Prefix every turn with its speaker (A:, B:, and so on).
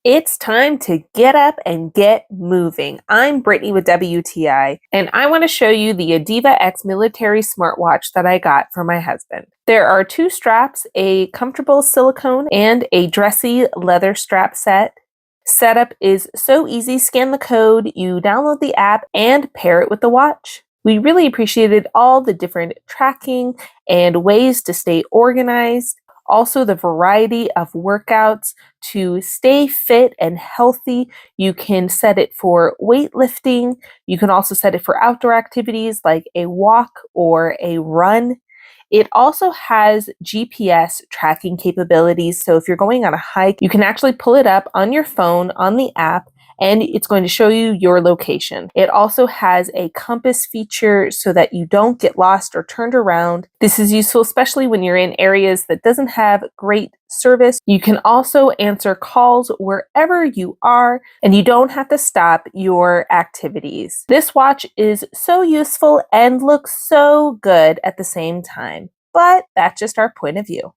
A: It's time to get up and get moving. I'm Brittany with WTI, and I want to show you the AdivaX military smartwatch that I got for my husband. There are two straps, a comfortable silicone and a dressy leather strap set. Setup is so easy. Scan the code, you download the app, and pair it with the watch. We really appreciated all the different tracking and ways to stay organized. Also, the variety of workouts to stay fit and healthy. You can set it for weightlifting. You can also set it for outdoor activities like a walk or a run. It also has GPS tracking capabilities. So if you're going on a hike, you can actually pull it up on your phone on the app and it's going to show you your location. It also has a compass feature so that you don't get lost or turned around. This is useful especially when you're in areas that doesn't have great service. You can also answer calls wherever you are and you don't have to stop your activities. This watch is so useful and looks so good at the same time. But that's just our point of view.